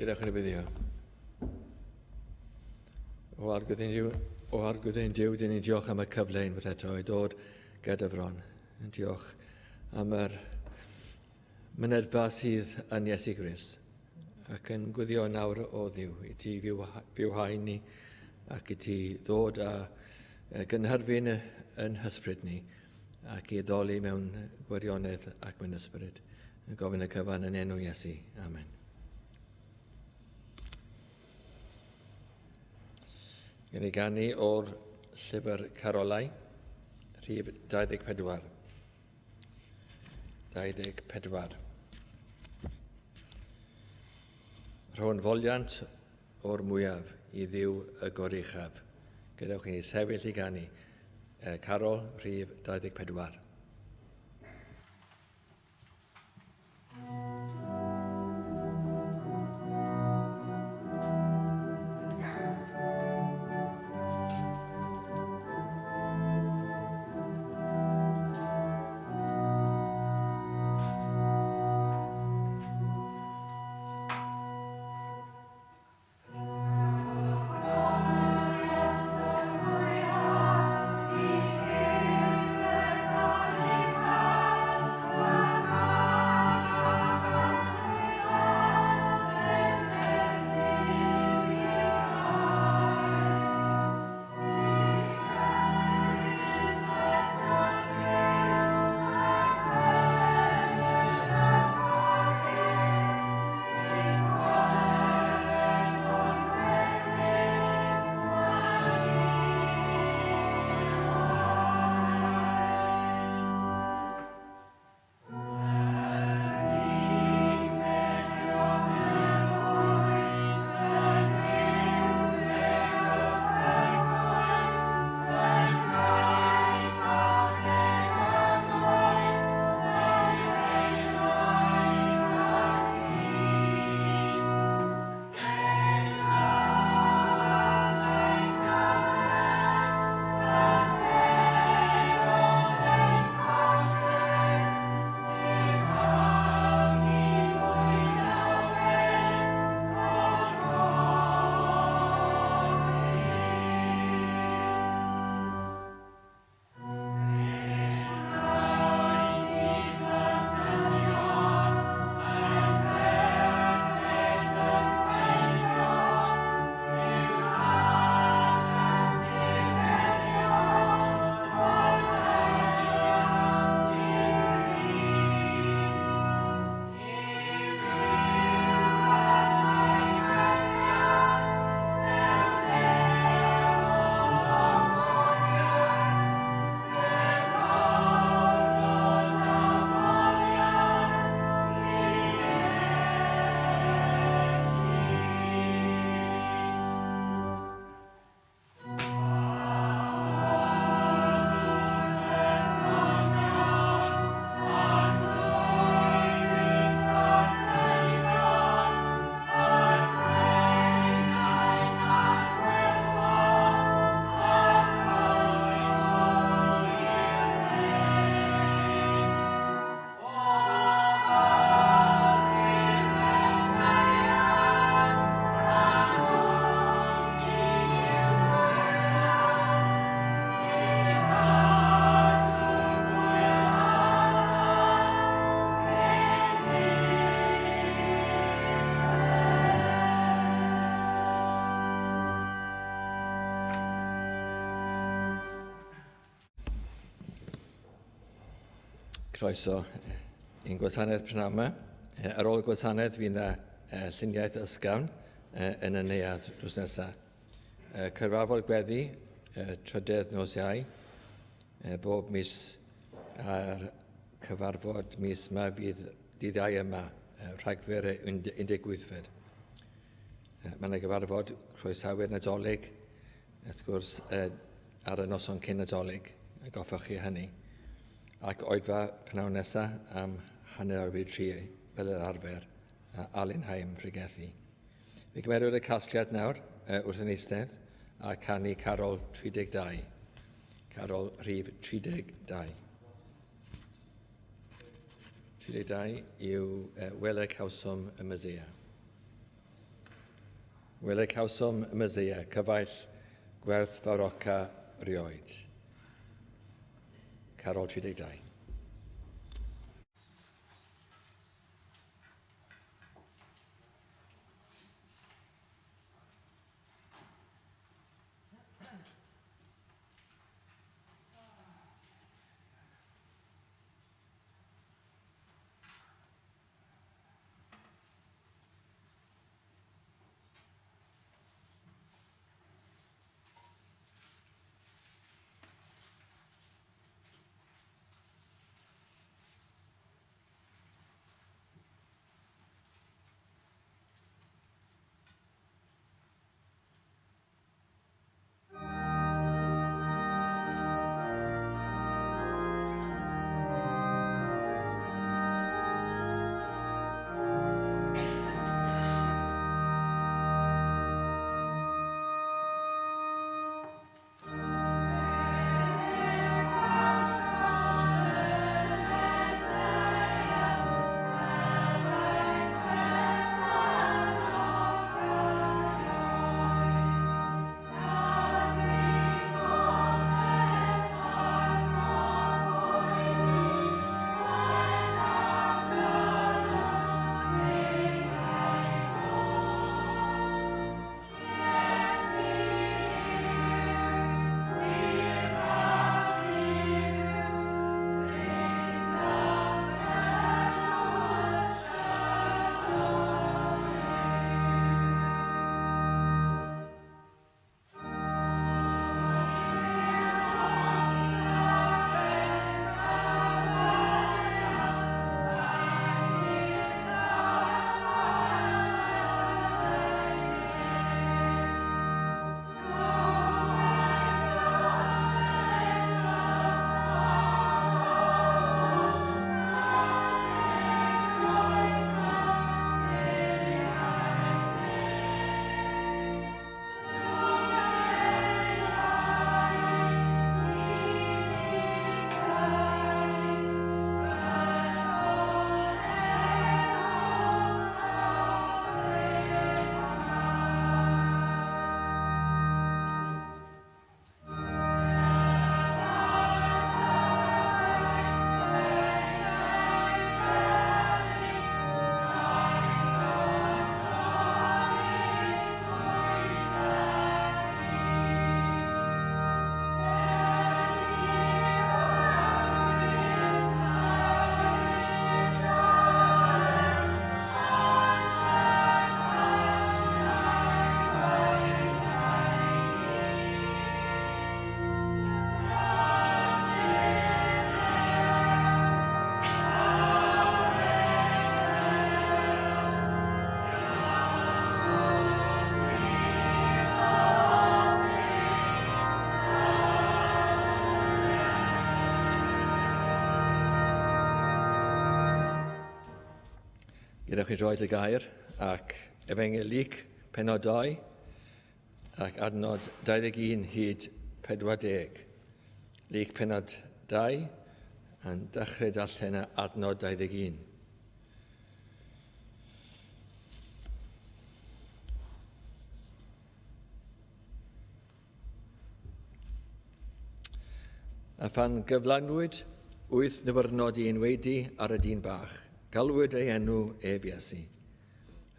Gadewch yn y buddio. O argwydden Duw, dyn ni'n diolch am y cyfle unwaith eto i dod gyda fron. Diolch am yr mynedfa sydd yn Iesu Grist ac yn gwyddio nawr o Dduw i ti fywhau ni ac i ti ddod a gynhyrfu'n yn hysbryd ni ac i ddoli mewn gwirionedd ac mewn ysbryd. Yn gofyn y cyfan yn enw Iesu. Amen. Gan i ganu o'r llyfr Carolau, rhif 24. 24. Rho'n foliant o'r mwyaf i Dduw y goruchaf. Gadewch i ni sefyll i ganu. Carol, rhif 24. Croeso i'n gwasanaeth pnawn yma. Ar ôl y gwasanaeth fydd yna lluniaeth ysgafn yn y neuadd drws nesaf. Cyfarfod gweddi, trydydd nos Iau, bob mis a'r cyfarfod mis yma fydd dydd Iau yma, Rhagfyr 18fed. Mae yna gyfarfod croesawu'r Nadolig, wrth gwrs ar y noson cyn Nadolig, goffwch chi hynny. Ac oedfa pnawn nesaf am hanner ar byd 3 fel yr arfer Alunheim Rhygethu. Fe gymerwyd y casgliad nawr wrth yn eistedd a canu Carol 32. Carol rhif 32. 32 yw Wela Cawsom y Mesia. Wele cawsom y Meseia, cyfaill gwerth fawroca rioed. Carol 32. Gydwch chi droed y gair ac Efengyl Luc pennod 2 ac adnod 21 hyd 40. Luc pennod 2 yn dechrau darllen adnod 21. A phan gyflanwyd 8 newyrnod i enwedu ar y dyn bach, galwyd ei enw ef Iesu.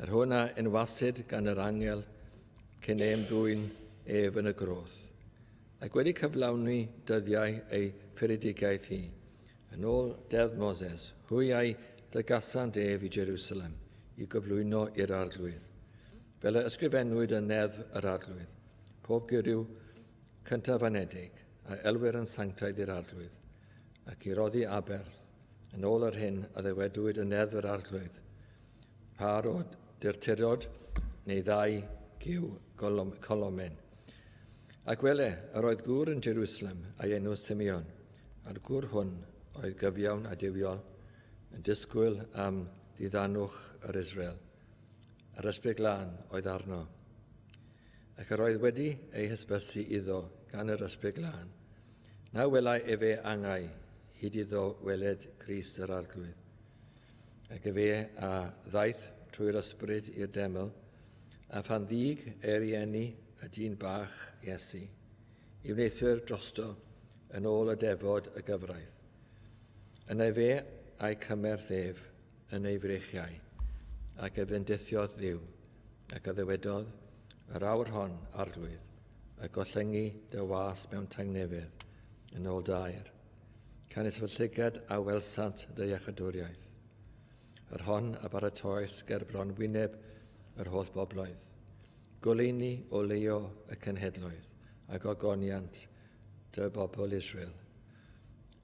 Yr hwnna enwasid gan yr angel cyn dwyn ef yn y groth. Ac wedi cyflawni dyddiau ei ffuredigaeth hi. Yn ôl deddf Moses, hwyau dygasant ef i Jerusalem i gyflwyno i'r arglwydd. Fel y ysgrifennwyd yn neddf yr arglwydd, pob gyriw cyntaf anedig a elwyr yn sanctaidd i'r arglwydd, ac i roddi aberth yn ôl yr hyn a ddewedwyd yn neddf yr arglwydd, par o dirturod neu ddau giw colomen. Ac wele, yr oedd gŵr yn Jerusalem a'i enw Simeon, a'r gŵr hwn oedd gyfiawn a diwiol, yn disgwyl am ddiddanwch yr Israel. Yr ysbryd glân oedd arno, ac yr oedd wedi ei hysbysu iddo gan yr ysbryd glân. Na welai efe angau, hyd iddo weled Crist yr arglwydd. Ac efe a ddaeth trwy'r ysbryd i'r deml, A phan ddig rieni y dyn bach Iesu, i wneithwyr drosto yn ôl y defod y gyfraith. Yna fe a'i cymerth ef yn ei frechiau, ac y bendithiodd Dduw, ac y ddywedodd, yr awr hon arglwydd, a gollyngu dy was mewn tangnefydd yn ôl dair, canis fy llygad a welsant dy iechydwriaeth. Yr hon a baratoes ger bron wyneb yr holl bobloedd. Goleini o leo y cenhedloedd ac ogoniant dy bobl Israel.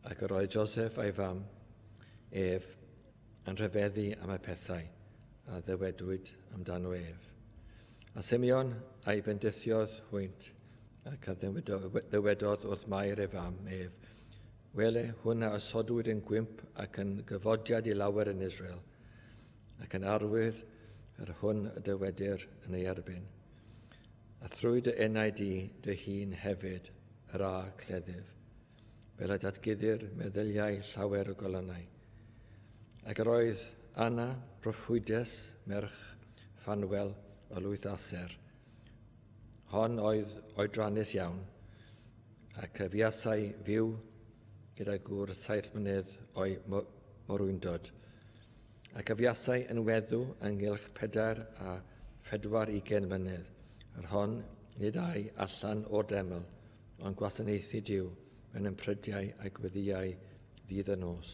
Ac yr oedd Joseph a'i fam, ef, yn rhyfeddu am y pethau a ddywedwyd amdano ef. A Simeon a'i bendithiodd hwynt ac a ddywedodd wrth Mair ei fam, ef, wele hwn a ysodwyd yn gwymp ac yn gyfodiad i lawer yn Israel, ac yn arwydd yr hwn y dywedir yn ei erbyn. A thrwy dy enau dy hun hefyd yr a cleddyf, fel y datgyddir meddyliau llawer o golynau. Ac yr oedd Anna proffwydes merch Phanuel o lwyth Aser. Hon oedd oedrannus iawn, ac y fuasau fyw gyda gŵr 7 mlynedd o'i morwyndod, ac y fuasau yn weddw ynghylch 4 a 24 mlynedd, yr hon nid ai allan o'r deml, ond gwasanaethu Duw mewn ymprydau a gweddiau ddydd y nos.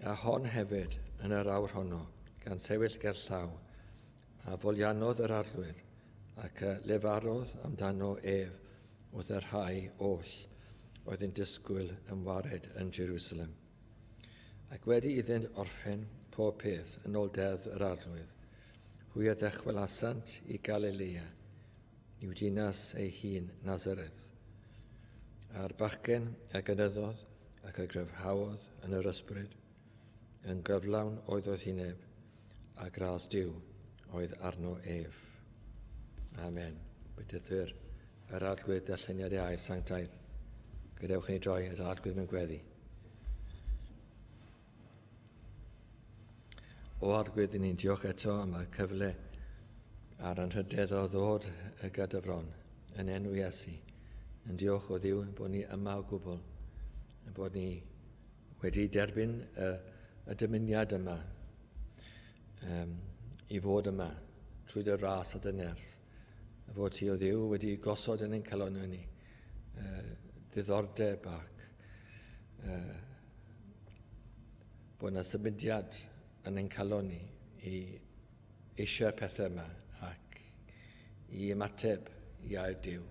A hon hefyd yn yr awr honno, gan sefyll gerllaw, a folianodd yr arglwydd, ac y lefarodd amdano ef wrth yr rhai oll oedd yn disgwyl ymwared yn Jerusalem. Ac wedi iddynt orffen pob peth yn ôl deddf yr arglwydd, hwy a ddechwelasant i Galilea, i'w dinas ei hun Nazareth. A'r bachgen a gynyddodd ac y gryfhawodd yn yr ysbryd, yn gyflawn oedd hineb, a gras Duw oedd arno ef. Amen. Bydyddwyr yr arglwydd darlleniad i'r sanctaidd. Gadewch ni droi at yr arglwydd mewn gweddi. O arglwydd, ni'n diolch eto am y cyfle a'r anrhydedd o ddod gyda fron yn enw Iesu. Yn diolch o Dduw bod ni yma o gwbl, bod ni wedi derbyn y dymuniad yma i fod yma trwy dy ras a dy nerth, a fod ti o Dduw wedi gosod yn ein calonau ni ddiddordeb ac bod yna symudiad yn ein calon ni i eisiau'r pethau yma ac i ymateb i air Duw.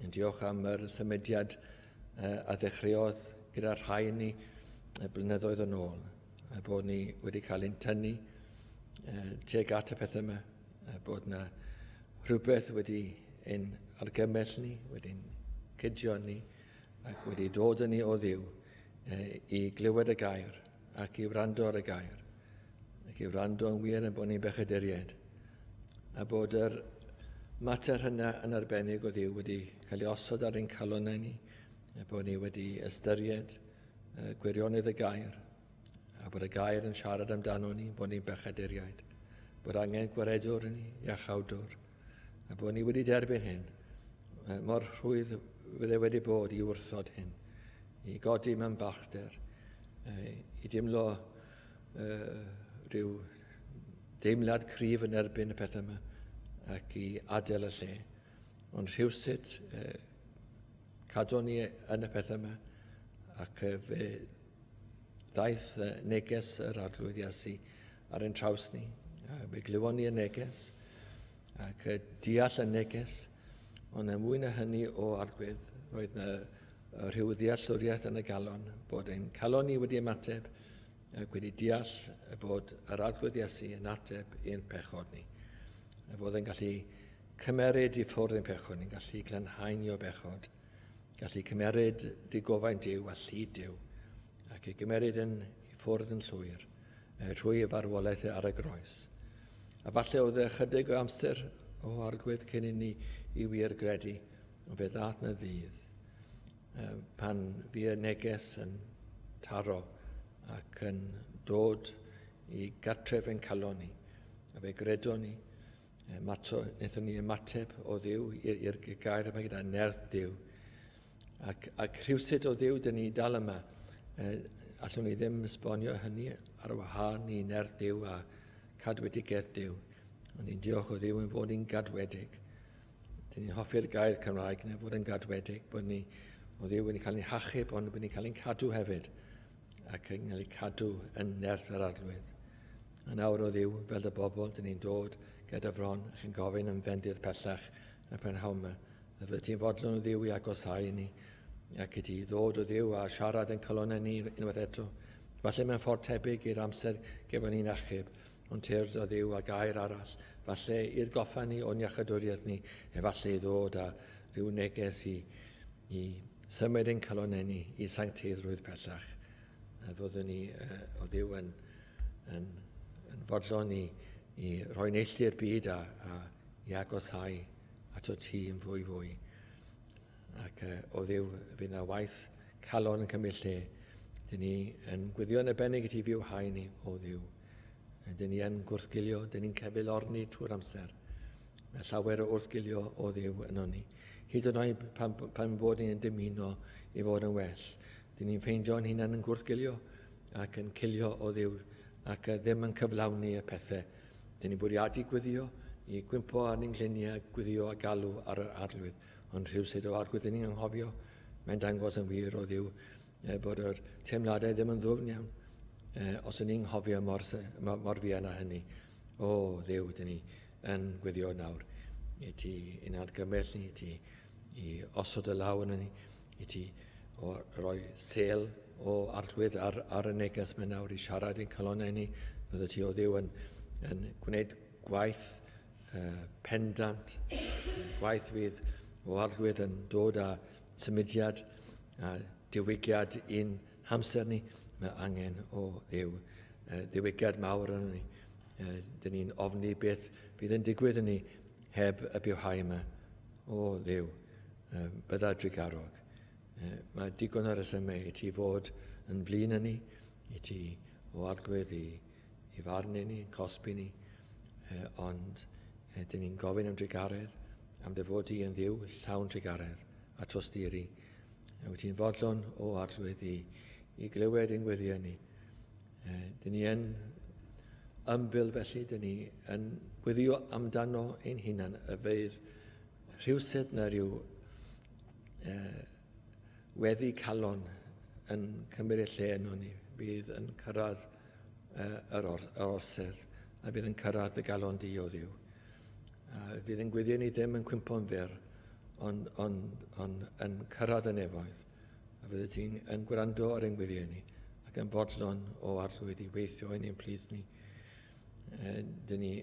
Yn diolch am yr symudiad a ddechreuodd gyda rhai ni blynyddoedd yn ôl, a bod ni wedi cael ein tynnu tuag at y pethau yma, bod yna rhywbeth wedi ein argymell ni, wedi'n cydio ni, ac wedi dod yn ni o Dduw i glywed y gair ac i wrando ar y gair, ac i wrando yn wir yn bod ni'n bechaduriaid, a bod yr mater hynna yn arbennig o Dduw wedi cael ei osod ar ein calonau ni, a bod ni wedi ystyried gwirionedd y gair, a bod y gair yn siarad amdano ni, bod ni'n bechaduriaid, bod angen gwaredwr yn ni, iachawdwr, a bod ni wedi derbyn hyn, mor rhwydd fydde wedi bod i wrthod hyn, i godi mewn bachder, i dimlo rhyw deimlad cryf yn erbyn y pethau yma, ac i adael y lle. Ond rhywsut cadw ni yn y pethau yma, ac fe ddaeth neges yr arglwydd Iesu ar ein traws ni. Fe glywon ni y neges, ac deall y neges, ond mwy na hynny o arglwydd, roedd yna rhyw ddealltwriaeth yn y galon, bod ein calon ni wedi ymateb, ac wedi deall bod yr arglwydd Iesu yn ateb i'n pechod ni. A fod yn gallu cymeryd i ffwrdd ein pechod ni'n gallu glanhaen o bechod, gallu cymeryd digofain Duw a llyd Duw, ac i gymeryd yn i ffwrdd yn llwyr, trwy y farwolaeth ar y groes. A falle oedd ychydig o amser o arglwydd cyn i ni i wir gredu, ond fe ddath na ddydd, pan fi y neges yn taro ac yn dod i gartref ein calon ni, a fe gredon ni Wnaethon ni ymateb o Dduw i'r gair yma gyda nerth Dduw. Ac rhywsut o Dduw dyn ni dal yma. Allwn ni ddim esbonio hynny ar wahân i nerth Dduw a cadwedigaeth Dduw. Ond ni'n diolch o Dduw yn fod ni'n gadwedig. Dyn ni'n hoffi'r gair Cymraeg neu fod yn gadwedig, bod ni o Dduw wedi cael ei hachub, ond bod ni'n cael ei cadw hefyd, ac yn cael ei cadw yn nerth yr arglwydd. A nawr o Dduw, fel y bobl, dyn ni'n dod gyda fron, ac yn gofyn yn fendydd pellach yn y prynhawn yma. A fydde ti'n fodlon o Dduw i agosau ni, ac i ti ddod o Dduw a siarad yn colonnau ni unwaith eto. Falle mewn ffordd tebyg i'r amser gefon ni'n achub, ond tyrd o Dduw a gair arall. Falle i'r goffa ni o'n iachadwriaeth ni, efallai i ddod a rhyw neges i symud ein colonnau ni i sancteiddrwydd pellach. A fyddwn ni o Dduw yn fodlon i roi neilltu'r byd a i agosau ato ti yn fwy. Ac o Dduw, fydd yna waith calon yn cymryd lle. Dyn ni yn gwyddio yn arbennig i ti fiwhau ni o Dduw. Dyn ni yn gwrthgilio, dyn ni'n cefilorni trwy'r amser. Mae llawer o wrthgilio o Dduw yn ni. Hyd yn oed pan bod ni'n dymuno i fod yn well. Dyn ni'n ffeindio'n hunain yn gwrthgilio ac yn cilio o Dduw ac ddim yn cyflawni y pethau. Dyn ni'n bwriadu gwyddio i gwympo ar ni'n gliniau, gwyddio a galw ar yr arglwydd. Ond rhywsut o arglwydd dyn ni'n anghofio. Mae'n dangos yn wir o Dduw bod yr teimladau ddim yn ddwfn iawn. Os yn ni'n nghofio mor fuan â hynny. O Dduw, dyn ni yn gwyddio nawr. I ti un argymell ni, i ti i osod y law yn ni, i ti o roi sel o arglwydd ar y neges yma nawr i siarad i'n colonnau ni. Fydde ti o Dduw yn gwneud gwaith pendant, gwaith fydd o arglwydd yn dod â symudiad a diwygiad i'n hamser ni. Mae angen o Dduw ddiwygiad mawr yn ni. Dyn ni'n ofni beth fydd yn digwydd yn ni heb y biwhau yma. O Dduw, bydda drigarog. Mae digon o'r resymau i ti fod yn flin yn ni, i ti o arglwydd i farnu ni, cosbi ni, ond dyn ni'n gofyn am drigaredd, am dy fod i yn Dduw, llawn drigaredd a tosturi. Wyt ti'n fodlon o arglwydd i glywed ein gweddiau ni. Dyn ni yn ymbil felly, dyn ni yn gweddio amdano ein hunan y fydd rhywsut na rhyw weddi calon yn cymryd lle yno ni. Bydd yn cyrraedd yr orsedd a bydd yn cyrraedd y galon di o Dduw. Fydd yn gweddio ni ddim yn cwympo'n fyr, ond yn cyrraedd y nefoedd. A fydde ti'n yn gwrando ar ein gweddiau ni ac yn fodlon o arglwydd i weithio yn ein plith ni. Dyn ni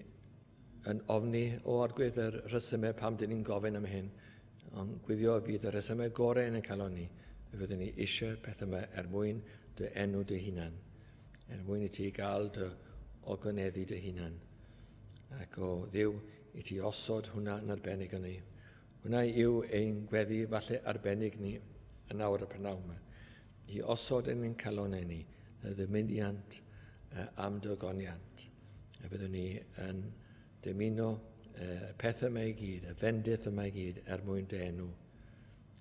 yn ofni o arglwydd yr rhesymau pam dyn ni'n gofyn am hyn, ond gwyddio fydd y rhesymau gorau yn y calon ni. Fyddwn ni eisiau pethau yma mwyn dy enw dy hunan, mwyn i ti gael dy ogoneddu dy hunan. Ac o Dduw, i ti osod hwnna yn arbennig yn ni. Hwnna yw ein gweddi falle arbennig ni yn awr y prynhawn yma. I osod yn ein calonau ni, y ddymuniant am dy ogoniant. A byddwn ni yn dymuno pethau yma i gyd, y fendith yma i gyd mwyn dy enw.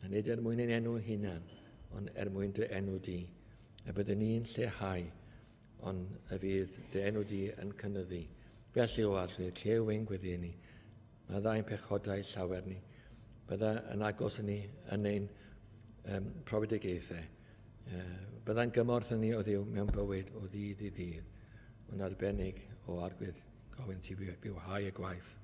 A nid mwyn ein enw hunan, ond mwyn dy enw di. A byddwn ni'n lleihau, ond y fydd dy enw di yn cynyddu. Felly o arglwydd, lle yw ein gweddiau ni. Mae ddau'n pechodau llawer ni. Bydda yn agos yn ni yn ein profedigaethau. Bydda'n gymorth yn ni o Dduw mewn bywyd o ddydd i ddydd. Mae'n arbennig o arglwydd gofyn ti biwhau y gwaith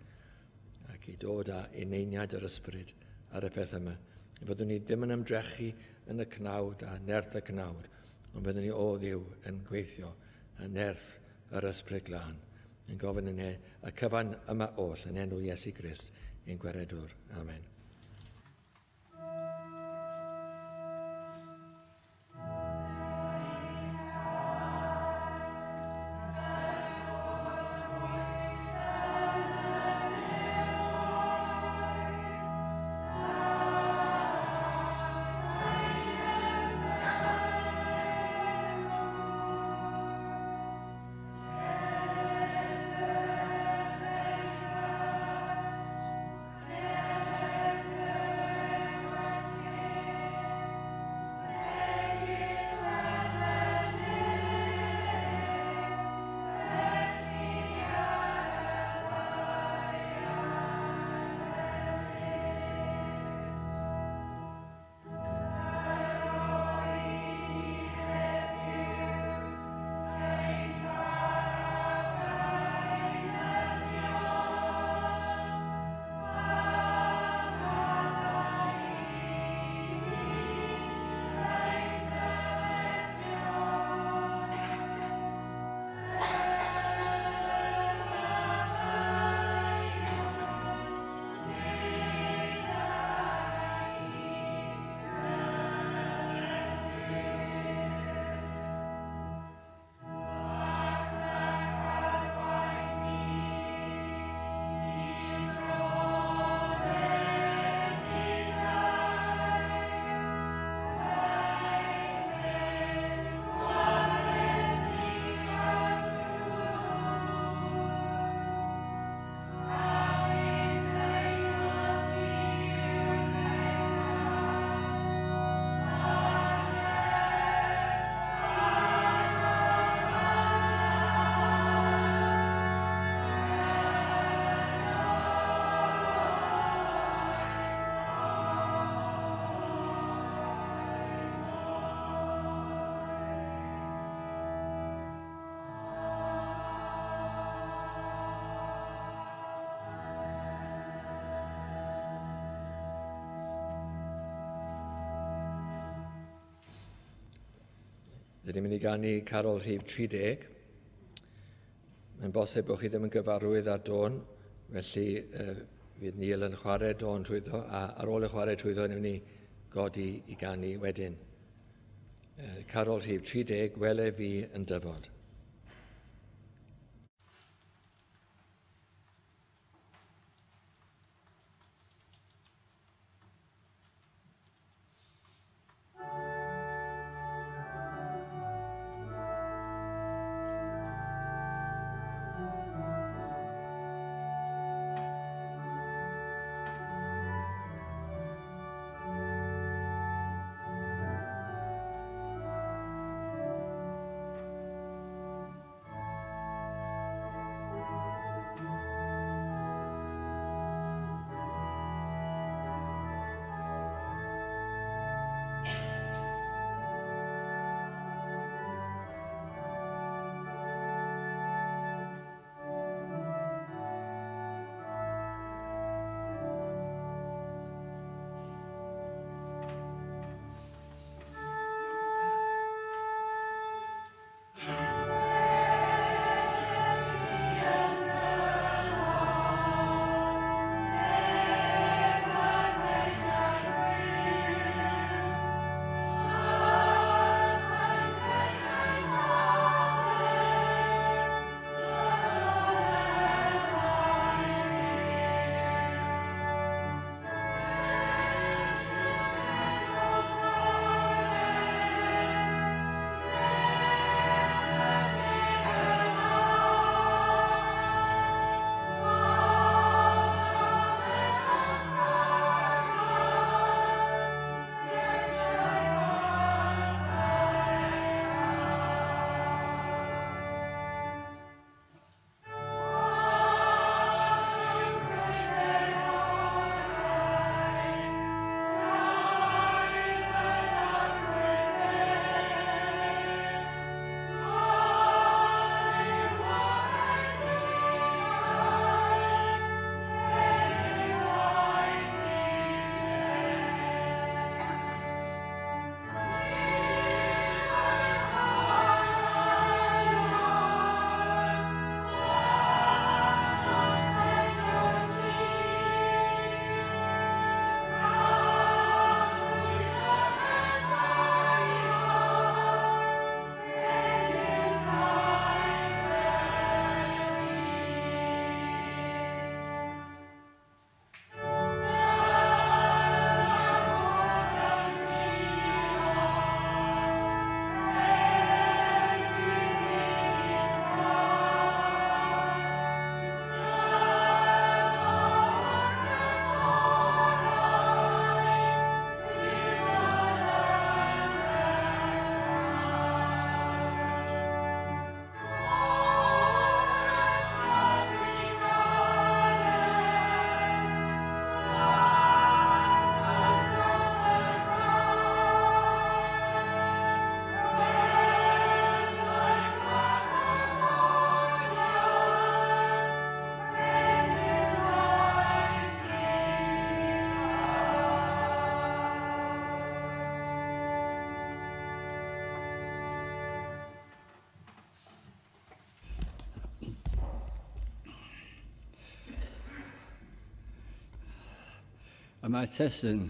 ac i dod â uneiniad yr ysbryd ar y peth yma. Fyddwn ni ddim yn ymdrechu yn y cnawd a nerth y cnawd, ond fyddwn ni o Dduw yn gweithio a nerth yr ysbryd glân. Yn gofyn yn y cyfan yma oll yn enw Iesu Grist ein gweredwr. Amen. Dyn ni'n mynd i ganu Carol Rhif 30. Mae'n bosib bod chi ddim yn gyfarwydd ar Dawn, felly fydd Neil yn chwarae Dawn trwyddo, a ar ôl y chwarae trwyddo, ni'n mynd i godi i ganu wedyn. Carol Rhif 30, wele fi yn dyfod. A mae testyn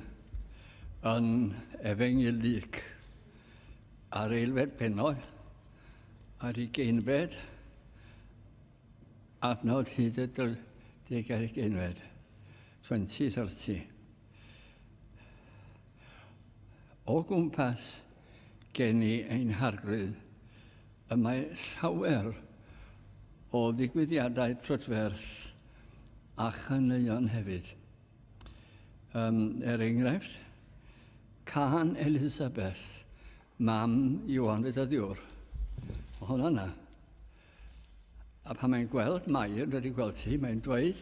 yn Efengylig ar eilfed penod ar ei geinfed adnod hyd y degau geinfed 2030. O gwmpas gen i ein hargrydd y mae llawer o ddigwyddiadau prydferth a chaneuon hefyd. Enghraifft, Cân Elizabeth, mam Iwan Fedyddiwr. O hwnna na. A pan mae'n gweld Mair, wedi gweld ti, mae'n dweud,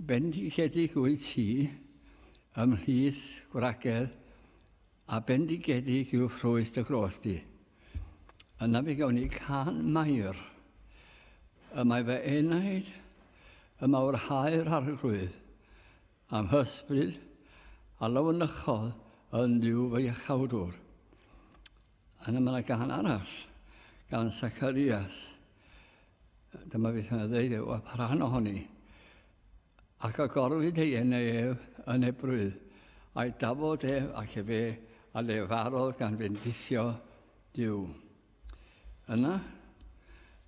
bendigedig wyt ti ymhlith gwragedd a bendigedig yw ffrwyth dy gros di. Yna fe gawn ni Cân Mair. Y mae fe enaid y mawrhau'r arglwydd am hysbryd a lawnychodd yn liw fy iachawdwr. Yna mae yna gan arall, gan Zacharias. Dyma beth yna ddeud yw, a paran ohoni. Ac agorwyd ei ef yn Ebrwydd, a'i dafod ac fe a lefarodd gan bendithio Duw. Yna,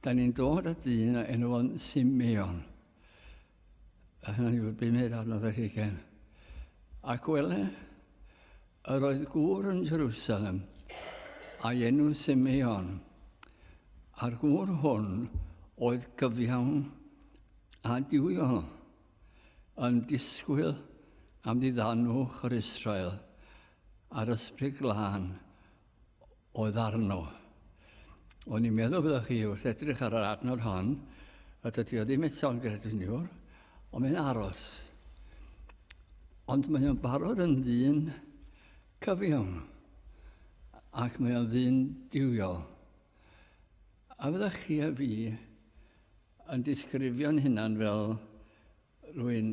da ni'n dod at dyn enw o'n Simeon. A hynny yw'r 5 adnodd ar 20. Ac wele, yr oedd gŵr yn Jerusalem, a'i enw Simeon. A'r gŵr hwn oedd gyfiawn a diwiol, yn disgwyl am ddiddanwch yr Israel a'r ysbryd glân oedd arno. O'n i'n meddwl byddwch chi wrth edrych ar yr adnod hon, a dydy o ddim eto'n grediniwr, ond mae'n aros. Ond mae o'n barod yn ddyn cyfiawn, ac mae o'n ddyn diwiol. A fyddwch chi a fi yn disgrifio'n hunan fel rwy'n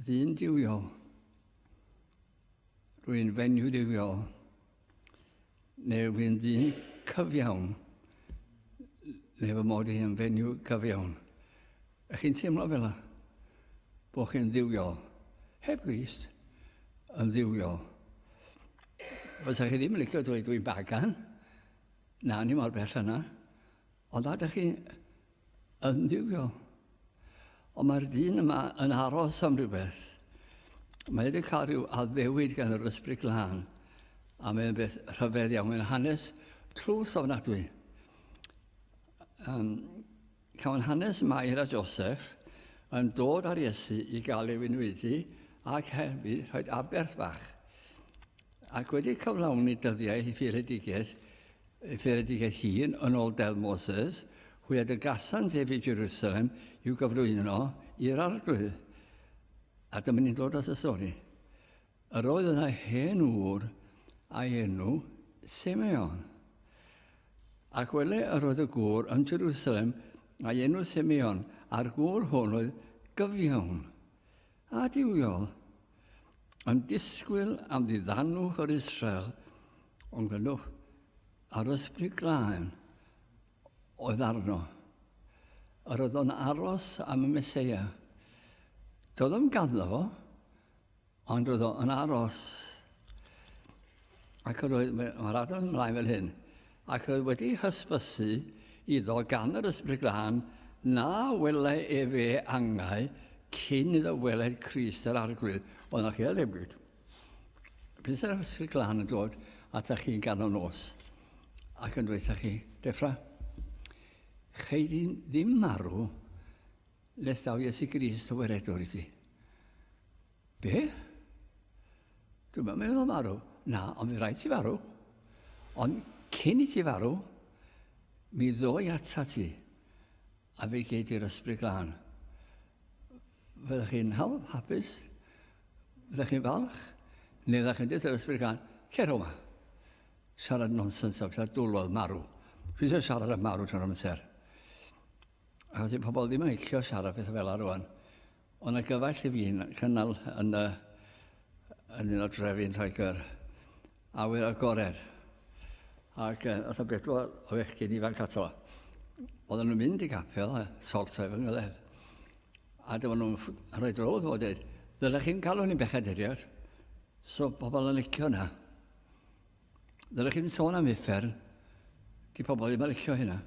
ddyn diwiol, rwy'n fenyw diwiol, neu rwy'n ddyn cyfiawn, neu fy mod i yn fenyw cyfiawn. Ych chi'n teimlo fel yna? Bod chi'n ddiwiol, heb Grist, yn ddiwiol. Fysa chi ddim yn licio dweud dwi'n bagan, na ni mor bell yna, ond ydych chi yn ddiwiol. Ond mae'r dyn yma yn aros am rhywbeth. Mae wedi cael rhyw addewid gan yr ysbryd glân, a mae'n beth rhyfedd iawn. Mae'n hanes tlws ofnadwy. Cawn hanes Mair a Joseph yn dod ar Iesu i gael ei wynwydu ac hefyd rhoi aberth bach. Ac wedi cyflawni dyddiau i ffuredigaeth hyn yn ôl Deddf Moses, hwyd y gasant ef i Jerusalem i'w gyflwyno i'r arglwydd. A dyma ni'n dod at y stori. Yr oedd yna hen ŵr a'i enw Simeon. Ac wele yr oedd y gŵr yn Jerusalem a'i enw Simeon, a'r gŵr hwn oedd gyfiawn a diwiol, yn disgwyl am ddiddanwch yr Israel, ond gwelwch, ar ysbryd glân oedd arno. Yr oedd o'n aros am y Meseia. Doedd o'n ganddo fo, ond oedd o'n aros. Ac mae'r adran ymlaen fel hyn, ac oedd wedi hysbysu iddo gan yr ysbryd glân na wele fe angau cyn iddo weled Crist yr arglwydd. Ond na chi a lebwyd. Beth yr ysbryd glân yn dod ata chi'n ganol nos ac yn dweud chi, Deffra, chei ddim marw les daw Iesu Grist o weredwr i ti. Be? Dwi'n meddwl marw. Na, ond fydd rhaid ti farw. Ond cyn i ti farw, mi ddoi ata ti a fe gei di'r ysbryd glân. Fyddwch chi'n hapus? Fyddwch chi'n falch? Neu fyddwch chi'n dweud yr ysbryd glân, cer o ma. Siarad nonsens o beth dwlodd marw. Fi eisiau siarad am marw trwy'r amser. A wedi pobl ddim yn licio siarad pethau fel ar rwan. Ond y gyfaill i fi'n cynnal yn un o drefyn Lloegr, awyr agored. Ac oedd y bedwar o fechgyn ifanc ato. Oedden nhw'n mynd i gapel a sorto efo'n gilydd. A dyma nhw'n rhoi drodd o dweud, ddylech chi'n galw ni'n bechaduriad, so pobl yn licio hynna. Ddylech chi'n sôn am uffern, di pobl ddim yn licio hynna.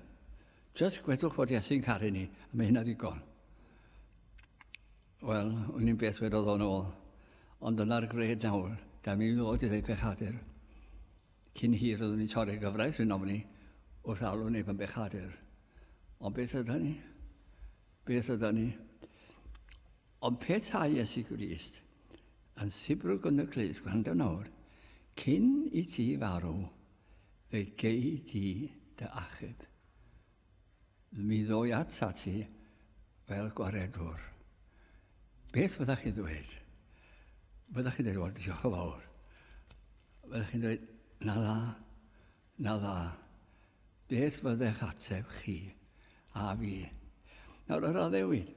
Just gwedwch bod Iesu'n caru ni, a mae hynna ddigon. Wel, o'n i'n beth wedodd o'n ôl, ond yna'r gred nawr, da mi ddod i ddweud bechadur. Cyn hir oeddwn ni'n torri gyfraith rwy'n ofni, wrth alw neb yn bechadur. Ond beth yda ni? Beth yda ni? Ond petai Iesu Grist yn sibrwg yn y clud, gwrando nawr, cyn i ti farw, fe gei di dy achub. Mi ddoi ata ti fel gwaredwr. Beth fyddach chi ddweud? Fyddach chi'n dweud, diolch o fawr. Fyddach chi'n dweud, na dda, na dda. Beth fyddech ateb chi a fi? Nawr, yr addewid.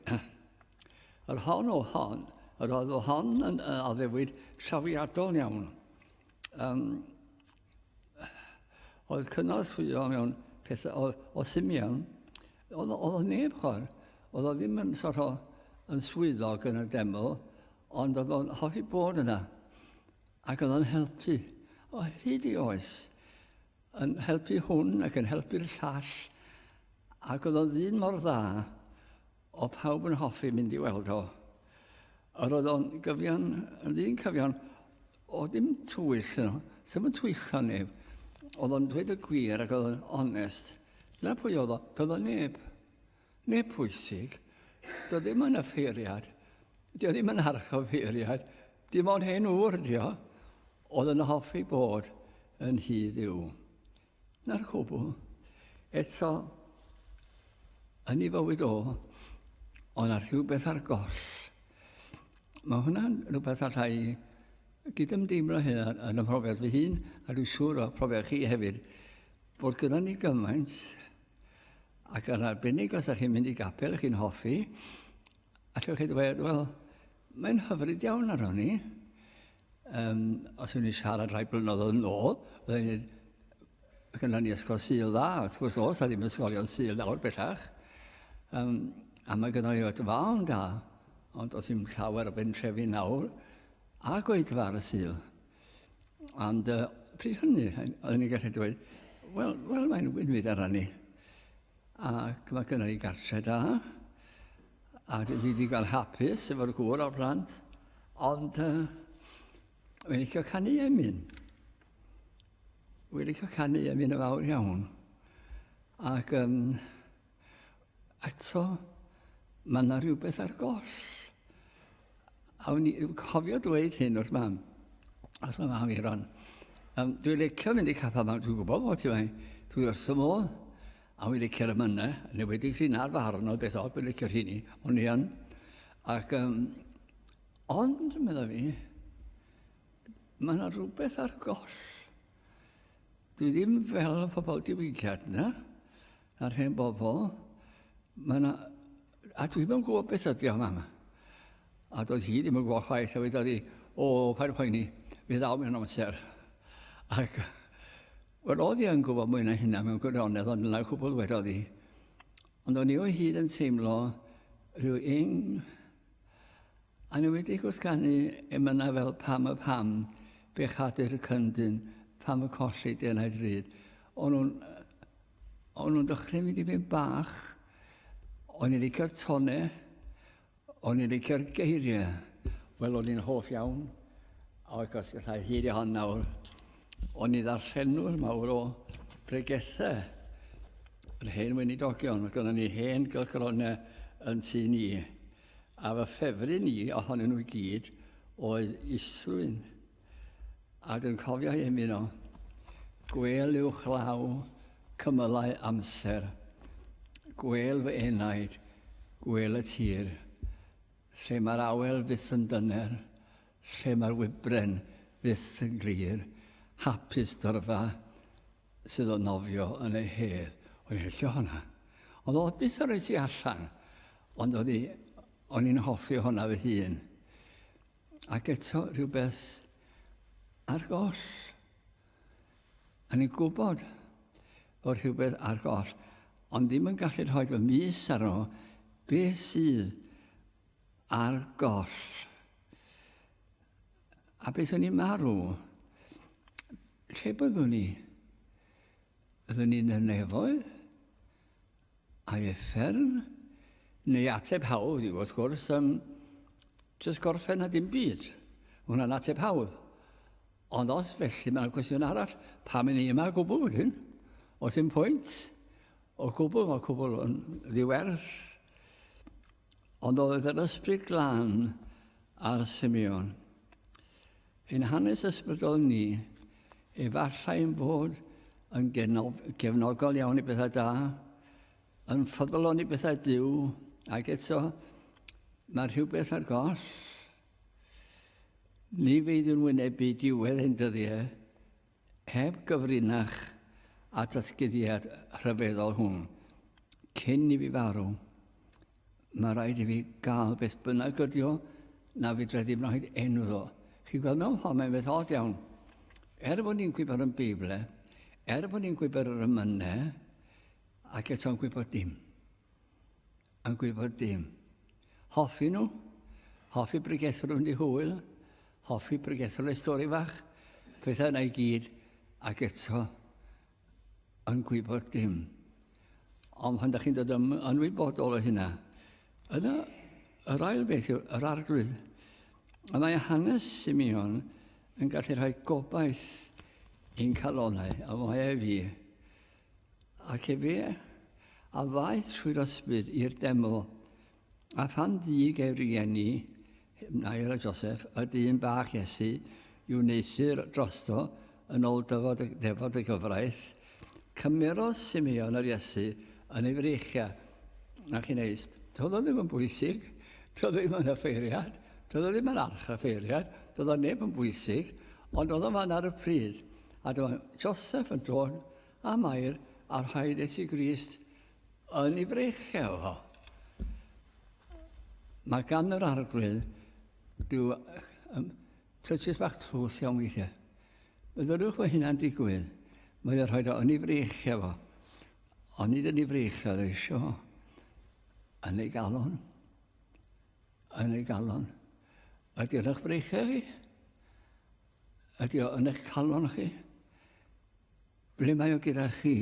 Yr hon o hon, yr oedd o hon yn addewid trawiadol iawn. Oedd cynnal swyddo mewn pethau o Simeon, oedd o neb chwar. Oedd o ddim yn sort o yn swyddog yn y deml, ond oedd o'n hoffi bod yna. Ac oedd o'n helpu o hyd i oes, yn helpu hwn ac yn helpu'r llall. Ac oedd o'n ddyn mor dda o pawb yn hoffi mynd i weld o. Oedd o'n gyfian, yn ddyn cyfian, o dim twyll yno, sef yn twyll o neb. Oedd o'n dweud y gwir ac oedd o'n onest. Dyna pwy oedd o? Doedd o neb pwysig. Doedd ddim yn affeiriad. Doedd ddim yn archoffeiriad. Dim ond hen ŵr ydi o. Oedd yn hoffi bod yn hydd i'w. Na'r cwbl. Eto, yn ei fywyd o, ond ar rhywbeth ar goll. Mae hwnna'n rhywbeth allai gydymdeimlo hynna yn y profiad fy hun, a dwi'n siŵr o profiad chi hefyd, bod gyda ni gymaint, ac yn arbennig os ydych chi'n mynd i gapel, chi'n hoffi, allwch chi dweud, wel, mae'n hyfryd iawn ar hynny. Os yw'n ni siarad rhai blynyddoedd yn ôl, gyda ni ysgol Sul dda, wrth gwrs oes, a ddim ysgolion Sul nawr bellach. A mae gyda ni oedd fawn da, ond os yw'n llawer o bentrefi nawr, a gweithfa ar y Sul. Ond pryd hynny, oedden ni'n gallu dweud, wel, mae'n wynfyd ar hynny. Ac mae gyda ni gartre da, a fi wedi cael hapus efo'r gŵr o'r plant, ond wedi licio canu emyn. Wedi licio canu emyn y fawr iawn. Ac eto, mae yna rhywbeth ar goll. A wna'n cofio dweud hyn wrth mam. Wrth mae mam i ron. Dwi'n licio mynd i capel mam, dwi'n gwybod bod dwi'n wrth y modd. A dwi'n licio'r ymynau, yn wedi llun ar farn o beth oedd, dwi'n licio'r hynny, ond ni yn. Ac, ond, meddwl fi, mae yna rhywbeth ar goll. Dwi ddim fel y pobl diwygiad yna, na'r hen bobl. A dwi'n yn gwybod beth ydi o, mam. A doedd hi ddim yn gwybod chwaith, a wedodd hi, pa'n poeni, fi ddaw mewn amser. Ac, wel, oedd hi yn gwybod mwy na hynna mewn gwirionedd, ond yna cwbl wedodd hi. Ond o'n i o hyd yn teimlo rhyw a ni wedi gwrthganu emyna fel pam, bechadur y cyndyn, pam y colli denau drud. O'n nhw'n dechrau mynd i fynd bach, o'n i licio'r tonau, o'n i'n licio'r geiriau. Wel, o'n i'n hoff iawn. Ac os yw'n rhai hyd i hon nawr, o'n i ddarllenwr mawr o bregethau. Yr hen weinidogion, oedd gynnon ni hen gylchgronau yn tŷ ni. A fy ffefryn ni ohonyn nhw i gyd oedd Iswyn. A dwi'n cofio hi emyn o, gwel i'w chlaw, cymylau amser, gwel fy enaid, gwel y tir. Lle mae'r awel fyth yn dyner, lle mae'r wybren fyth yn glir, hapus dyrfa sydd o nofio yn ei hedd. O'n i'n licio hwnna. Ond oedd byth ar oes i allan, ond o'n i'n hoffi hwnna fy hun. Ac eto rhywbeth ar goll. A ni'n gwybod bod rhywbeth ar goll, ond ddim yn gallu rhoi fy mis ar o beth sydd ar goll. A beth o'n i'n marw, lle byddwn ni? Byddwn ni'n y nefoedd? A effern? Neu ateb hawdd, wrth gwrs, jyst gorffen a dim byd. Hwna'n ateb hawdd. Ond os felly, mae'na cwestiwn arall, pam yn ni yma gwbl wedyn? Oes dim pwynt? O gwbl yn ddiwerth. Ond oedd yr ysbryd glân ar Simeon. Ein hanes ysbrydol ni, efallai'n bod yn gefnogol iawn i bethau da, yn ffyddlon i bethau diw, ac eto mae rhywbeth ar goll. Ni fydd yn wynebu diwedd ein dyddiau heb gyfrinach a datgyddiad rhyfeddol hwn. Cyn i fi farw, mae rhaid i fi gael beth bynnag ydi o, na fydra ddim rhaid enw ddo. Chi'n gweld mewn hon, mae'n beth od iawn. Bod ni'n gwybod yn Beiblau, bod ni'n gwybod yr ymynau, ac eto'n gwybod dim. Yn gwybod dim. Hoffi nhw, hoffi bregethwyr yn ei hwyl, hoffi bregethwyr y stori fach, pethau yna i gyd, ac eto yn gwybod dim. Ond pan da chi'n dod ymwybodol o hynna, yna yr ail beth yw yr arglwydd. A mae hanes Simeon yn gallu rhoi gobaith i'n calonau, a mae e fi. Ac e fi, a faith trwy'r ysbryd i'r deml, a phan ddig ei rieni, Nair a Joseph, y dyn bach Iesu, yw neithir drosto yn ôl defod y gyfraith, cymerodd Simeon yr Iesu yn ei freichia. Na chi'n neud, doedd o ddim yn bwysig, doedd o ddim yn effeiriad, doedd o ddim yn arch effeiriad, doedd o neb yn bwysig, ond oedd o fan ar y pryd. A dyma Joseph yn dod a Mair a'r rhaid Iesu Grist yn ei freichia o. Mae gan yr arglwydd rhyw touches bach tlws iawn weithiau. Byddwch bod hynna'n digwydd, mae o'n rhaid o yn ei freichia fo. Ond nid yn ei freichia ddeisio, yn ei galon. Yn ei galon. Ydy o'n eich breichia chi? Ydy o'n eich calon chi? Ble mae o gyda chi?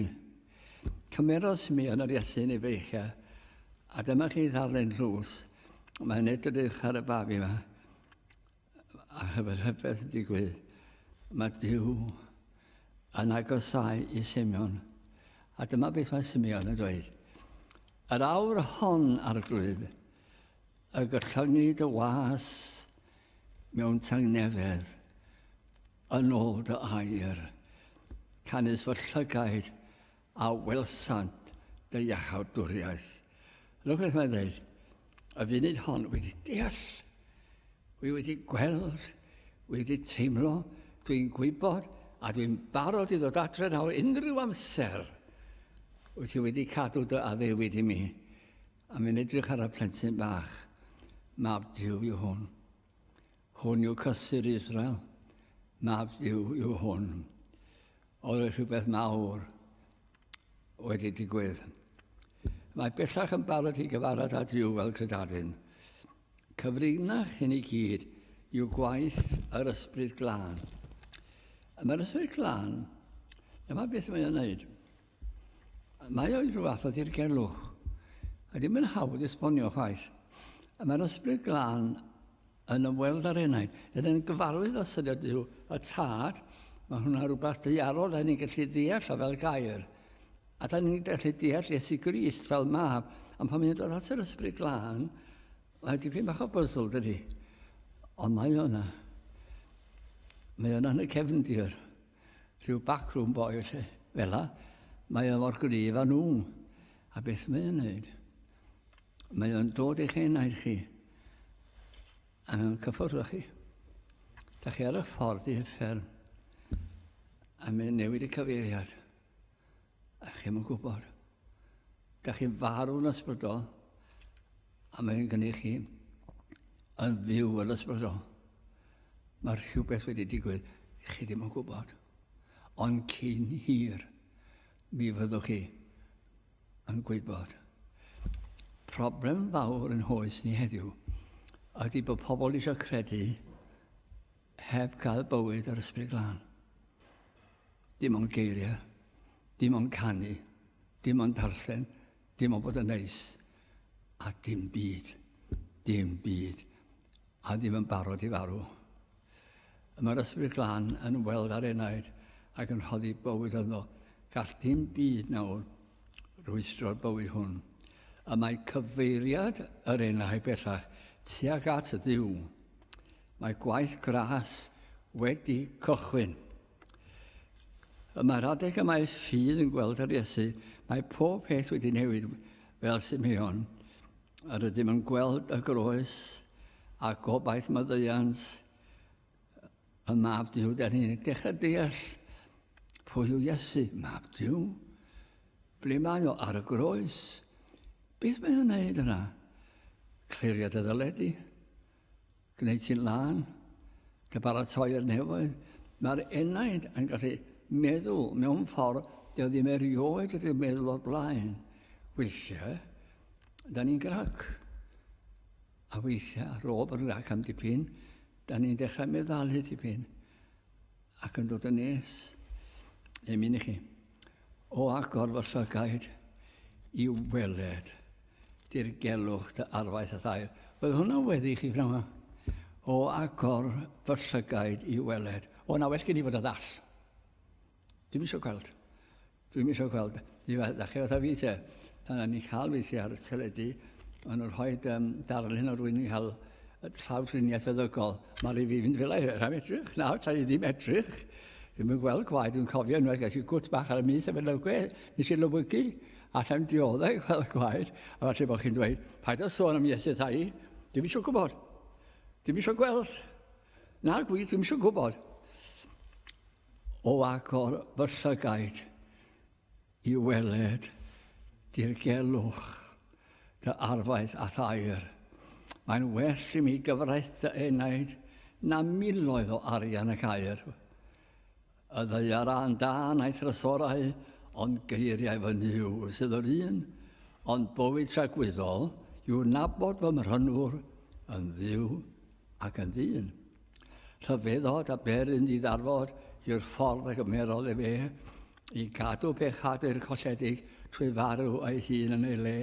Cymerodd Simeon yr Iesu yn ei freichia, a dyma chi ddarlun tlws. Mae'n edrych ar y babi yma, a hyfedd yn digwydd. Mae Duw yn agosau i Simeon. A dyma beth mae Simeon yn dweud. Yr awr hon arglwydd, y gyllyngu dy was mewn tangnefedd, yn ôl dy air, canys fy llygaid a welsant dy iachawdwriaeth. Rwy'n beth mae'n dweud, y funud hon wedi deall, wedi gweld, wedi teimlo, dwi'n gwybod, a dwi'n barod i ddod adre nawr unrhyw amser. Wyt ti wedi cadw dy addewid i mi. A mi'n edrych ar y plentyn bach. Mab Duw yw hwn. Hwn yw cysur Israel. Mab Duw yw hwn. Oedd rhywbeth mawr wedi digwydd. Mae bellach yn barod i gyfarad â Duw fel credadyn. Cyfrinach hyn i gyd yw gwaith yr ysbryd glân. Mae'r ysbryd glân, dyma beth mae'n wneud. Mae o'i rhyw fath o ddirgelwch. A ddim yn hawdd esbonio chwaith. Mae'r ysbryd glân yn ymweld ar enaid. Dyna'n gyfarwydd o syniad yw y tad. Mae hwnna rhywbeth diarol da ni'n gallu deall o fel gair. A da ni'n gallu deall Iesu Grist fel mab. Ond pan mae'n dod at yr ysbryd glân, mae dipyn bach o bysl dydi. Ond mae hwnna. Mae hwnna yn y cefndir. Rhyw backroom boy fel la. Mae o'n mor gryf â nhw. A beth mae o'n wneud? Mae o'n dod i'ch enaid chi. A mae'n cyffwrdd chi. Da chi ar y ffordd i effern. A mae'n newid y cyfeiriad. A chi'n yn gwybod. Da chi'n farw'n ysbrydol. A mae'n gynnu chi yn fyw yn ysbrydol. Mae rhywbeth wedi digwydd. Chi ddim yn gwybod. Ond cyn hir. Mi fyddwch chi yn gwybod. Problem fawr yn hoes ni heddiw ydy bod pobl eisiau credu heb cael bywyd ar ysbryd glân. Dim ond geiriau, dim ond canu, dim ond darllen, dim ond bod yn neis, a dim byd, a dim yn barod i farw. Mae'r ysbryd glân yn weld ar enaid ac yn rhoddi bywyd yno. Gall dim byd nawr rwystro'r bywyd hwn. A mae cyfeiriad yr enau bellach tuag at y Dduw. Mae gwaith gras wedi cychwyn. Mae'r adeg yma y ffydd yn gweld ar Iesu. Mae pob peth wedi newid fel Simeon. Yr ydym yn gweld y groes a gobaith maddeuant y mab Duw. Da ni'n dechrau deall pwy yw Iesu? Mab Duw. Ble mae o ar y groes? Beth mae'n wneud yna? Cliriad y ddyledi. Gwneud ti'n lan. Cybaratoi'r nefoedd. Mae'r enaid yn gallu meddwl mewn ffordd, dio ddim erioed ydy'n meddwl o'r blaen. Weithiau, da ni'n grac. A weithiau, ar ôl bod yn grac am dipyn, da ni'n dechrau meddalu dipyn. Ac yn dod yn nes, emyn i chi, o agor fy llygaid i weled dirgelwch dy arfaeth a thair. Bydd hwnna wedi chi ffram. O agor fy llygaid i weled. O, na well gen i fod y ddall. Dwi'n eisiau gweld. Dwi'n eisiau gweld. Da chi fath a fi te. Da ni cael weithiau ar y teledu. Maen nhw'n rhoi darlun o rwy'n cael llawdriniaeth feddygol. Mae'n rhaid fi fynd fel ei rhaid edrych. Nawr, tra i ddim edrych. Dwi'n mynd gweld gwaed. Dwi'n cofio unwaith gallu gwt bach ar y mis a fynd lywgwe. Nes i lywygu. Allan dioddau gweld gwaed. A falle bod chi'n dweud, paid o sôn am Iesu thai. Dwi'n eisiau gwybod. Dwi'n eisiau gweld. Na gwir, dwi'n eisiau gwybod. O agor fy llygaid i weled dirgelwch dy arfaeth a thair. Mae'n well i mi gyfraith dy enaid na miloedd o arian y cair. Y ddeiaran da naeth rysorau, ond geiriau fy niw sydd o'r un, ond bywyd tragwyddol yw nabod fy mrhynwr yn ddiw ac yn ddyn. Rhyfeddod a berin ddiddarfod yw'r ffordd a gymerodd e fe, i gadw pechadur colledig trwy farw ei hun yn ei le.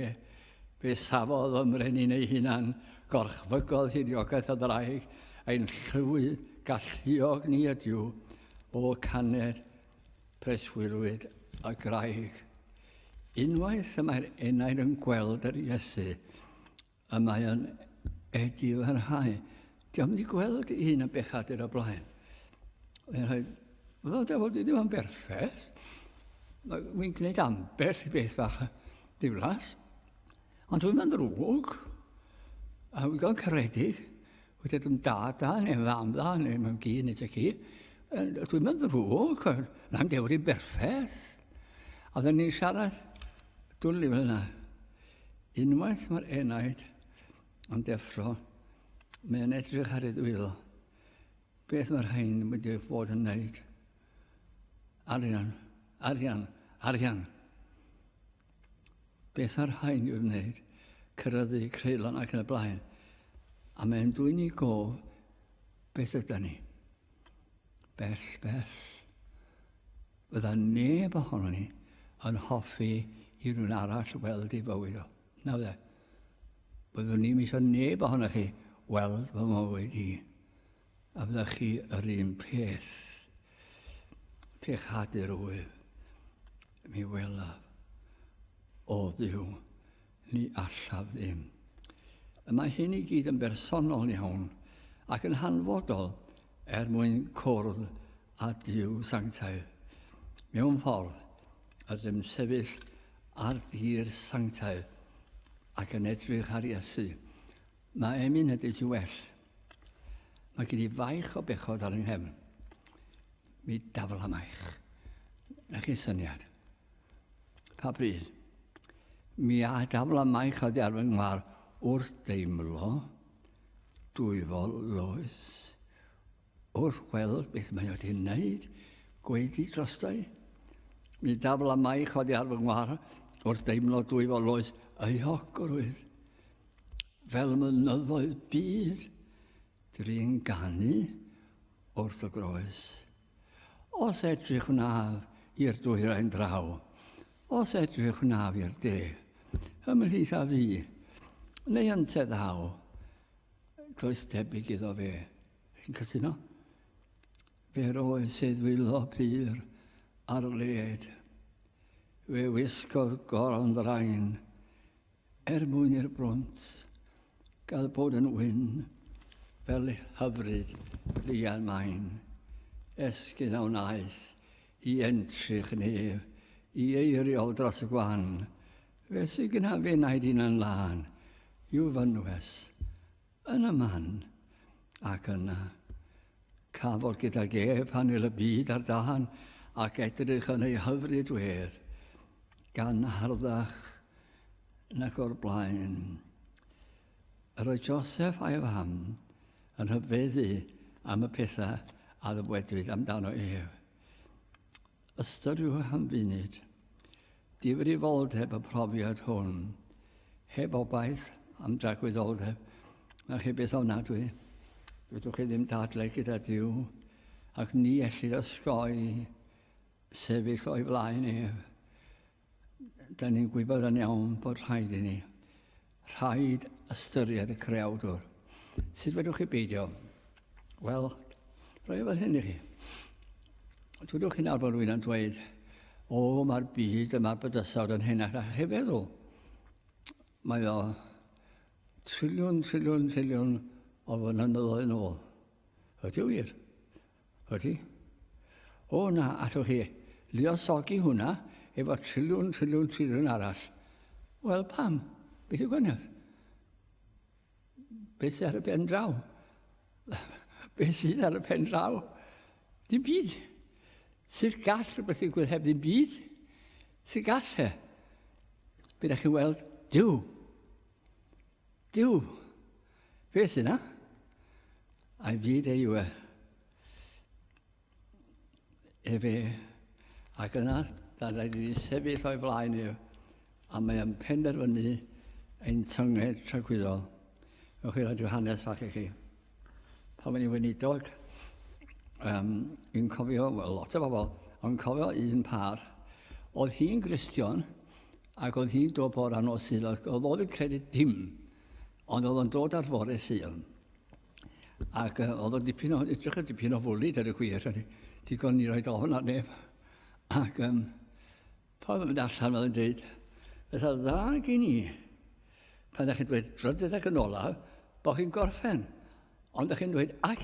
Fe safodd ymrenyn ei hunan, gorchfygodd hiriogaeth y ddraig, ein llywy galluog ni ydyw, o caned preswylwyd y graig. Unwaith y mae'r enaid yn gweld yr Iesu, y mae yn ediw yn hau. Diolch wedi gweld un yn bechadur o blaen. Fe'n rhaid, fel dafod i ddim yn berffaith. Wy'n gwneud ambell i beth fach diflas. Ond dwi'n mynd drwg. A wy'n gael caredig. Wy'n dweud yn dada neu fam dda neu mewn gi neu te ci. Dwi'n mynd drwg. Na'n dewr i berffaith. A dda ni'n siarad dwi'n lifel yna. Unwaith mae'r enaid yn deffro, mae'n edrych ar ei ddwylo. Beth mae'r rhain wedi bod yn wneud? Arian. Beth ar rhain yw'n wneud? Cyrraeddu creulon ac yn y blaen. A mae'n dwy'n i gof, beth ydyn ni? Bell. Fydda neb ohono ni yn hoffi i rhywun arall weld ei bywyd o. Nawr dde, byddwn ni'n eisiau neb ohono chi weld fy mywyd i. A fydda chi yr un peth. Pechadur wyf, mi welaf, o ddiw, ni allaf ddim. Mae hyn i gyd yn bersonol iawn ac yn hanfodol mwyn cwrdd a Duw sanctaidd. Mewn ffordd ydym sefyll ar dir sanctaidd ac yn edrych ar Iesu. Mae emyn ydy ti well. Mae gen i faich o bechod ar yng nghefn. Mi dafl am eich. Na chi syniad. Pa bryd? Mi a dafl am eich oedd ar fy ngwar wrth deimlo dwyfol loes. Wrth weld beth mae wedi wneud, gweidi drostau. Mi dafl am eich oedd ar fy ngwar wrth deimlo dwyfol loes ei hogrwydd. Fel mynyddoedd byd, drin ganu wrth y groes. Os edrych wnaf i'r dwyrain draw, os edrych wnaf i'r de, ymhlith a fi, neu yn te ddaw, does debyg iddo fe. Chi'n cytuno? Fe roedd sydd wylo pyr ar led, fe wisgodd goron draen, mwyn i'r bront, gael bod yn wyn, fel hyfryd lian maen. Esgyn awn aeth, i entrych nef, i eiriol dros y gwan. Fe sy'n gyda fe naid un yn lan, yw fynwes, yn y man, ac yna. Cafodd gyda gef hanel y byd ar dan, ac edrych yn ei hyfryd wedd, gan harddach nac o'r blaen. Yr oedd Joseph a'i fam yn hyfeddu am y pethau a ddywedwyd amdano ef. ystyriwch am funud. Difrifoldeb y profiad hwn, heb obaith am dragwyddoldeb, a chi beth ofnadwy. Rydwch chi ddim dadlau gyda Dyw, ac ni ellir ysgoi sefyll o'i flaen ef. Da ni'n gwybod yn iawn bod rhaid i ni. Rhaid ystyried y creawdwr. Sut fedrwch chi beidio? Wel, rhoi fel hyn i chi. Dwydwch chi'n arbod rwy'n yn dweud, mae'r byd yma'r bydysawd yn hyn ac chi feddwl. Mae o triliwn o flynyddoedd yn ôl. Ydy wir? Ydy? Na, allwch chi luosogi hwnna efo triliwn arall. Wel, pam? Beth yw gwaniaeth? Beth sydd ar y pen draw? Beth sydd ar y pen draw? Dim byd. Sut gall rhywbeth i gwyth heb ddim byd? Sut gall e? Bydd chi weld Dyw. Dyw. Beth sy'n na? A'i byd e yw e. Efe. Ac yna, da rhaid i ni sefyll o'i flaen ef, a mae e'n penderfynu ein tynged tragwyddol. Ywch chi rhaid i'w hanes fach i chi. Pan mae'n i weinidog, yn cofio, lot o bobl, ond cofio un par. Oedd hi'n Gristion, ac oedd hi'n dod o'r nos Sul, ac oedd yn credu dim, ond oedd yn dod ar fore Sul. Ac oedd o'n dipyn o fwlid ar y gwir, digon ni roed ofn ar neb. Ac pan mae'n mynd allan fel yn dweud, fysa dda gen i, pan ydych chi'n dweud drydydd ac yn olaf, bod chi'n gorffen. Ond ydych chi'n dweud, ac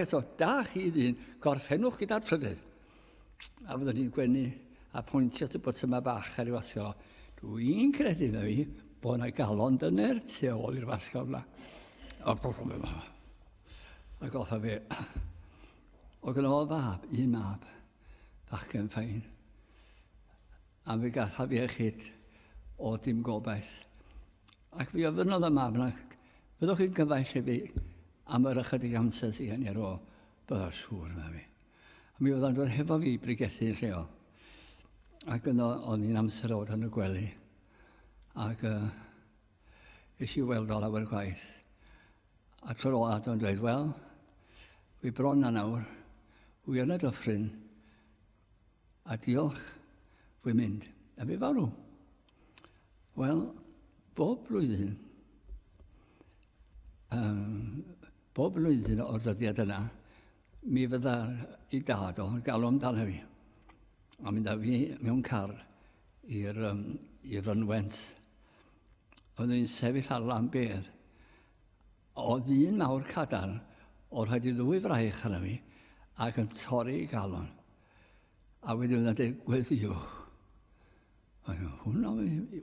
eto, da chi ddyn, gorffennwch gyda'r trydydd. A fyddwn ni'n gwenu a pwyntio at y botymau bach ar ei wasgol. Dwi'n credu fe fi bod yna galon dyner tu ôl i'r wasgol yna. A goffa fi. O gyda o fab, un mab, bachgen ffain. A fi gatha fi echyd o dim gobaith. Ac fi ofynodd y mab yna, fyddwch chi'n gyfaill i fi am yr ychydig amser sy'n hynny ar ôl, byddai'r siŵr yma fi. A mi oedd yn dod hefo fi brigethu yn lleol. Ac yno, o'n i'n amser oed yn y gwely. Ac is i weld o lawer gwaith. A tro'r ola, dwi'n dweud, wel, wy bron na nawr, wy yn y dyffryn, a diolch, wy mynd. A fi farw. Wel, bob blwyddyn o'r dyddiad yna, mi fydda i dad o'n galw amdano fi. A mynd â fi mewn car i'r Fynwent. Oedd ni'n sefyll ar lan bedd. Oedd un mawr cadarn, oedd rhaid i ddwy fraich yna fi, ac yn torri i galon. A wedyn yna dweud, weddiwch. A hwnna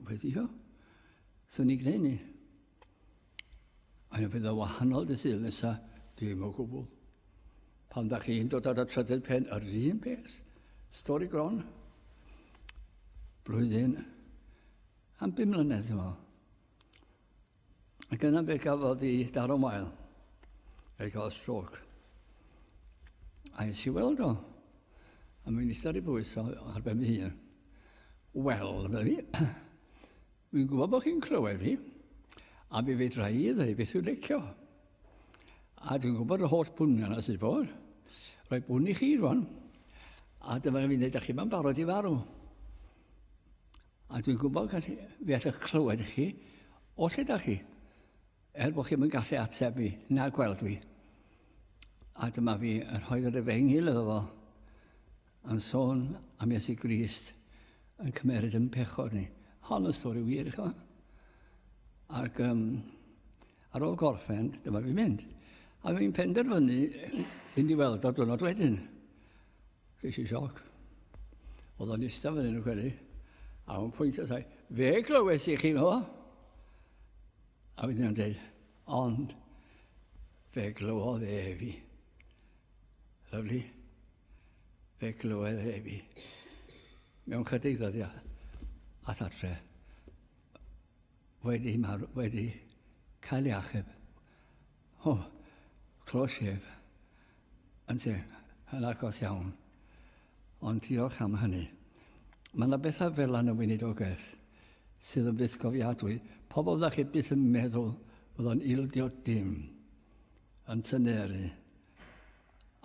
weddiwch. So ni'n gwneud ni. A bydd o wahanol dy Sul nesaf, dim o gwbl. Pan da chi'n dod ar y trydydd pen, yr un beth. Stori gron. Blwyddyn. Am 5 mlynedd, yma. Ac yna fe gafodd i daro mael. Fe gafodd stroke. A es i weld o. A mi'n eistedd i bwys ar ben fi hun. Wel, fi. Fi'n gwybod bod chi'n clywed fi. A fi fedra i ddweud beth yw'n licio. A dwi'n gwybod y holl bwniau yna sydd bod. Rhoi bwn i chi rwan. A dyma fi'n dweud, ych chi ma'n barod i farw. A dwi'n gwybod fi allwch clywed i chi, o lle da chi? Bod chi'n gallu ateb fi, na gweld fi. A dyma fi yn rhoi yr efengil iddo fo, yn sôn am Iesu Grist, yn cymeryd yn pechod ni. Hon y stori wir, eich Ac ar ôl gorffen, dyma fi'n mynd. A fi'n penderfynu fynd i weld o diwrnod wedyn. Ges i sioc. Oedd o'n eistedd fyny yn y gwely. A o'n pwyntio sai, fe glywes i chi no? A wedyn o'n dweud, ond fe glywodd e fi. Lyfli. Fe glywodd e fi. Mewn chydig ddyddiau. A thatre. Wedi cael ei achub. Clos ef. Yn te, yn agos iawn. ond diolch am hynny. Mae yna bethau fel yn y weinidogaeth sydd yn byth gofiadwy. Pobl ddech chi byth yn meddwl bod o'n ildio dim yn tyneru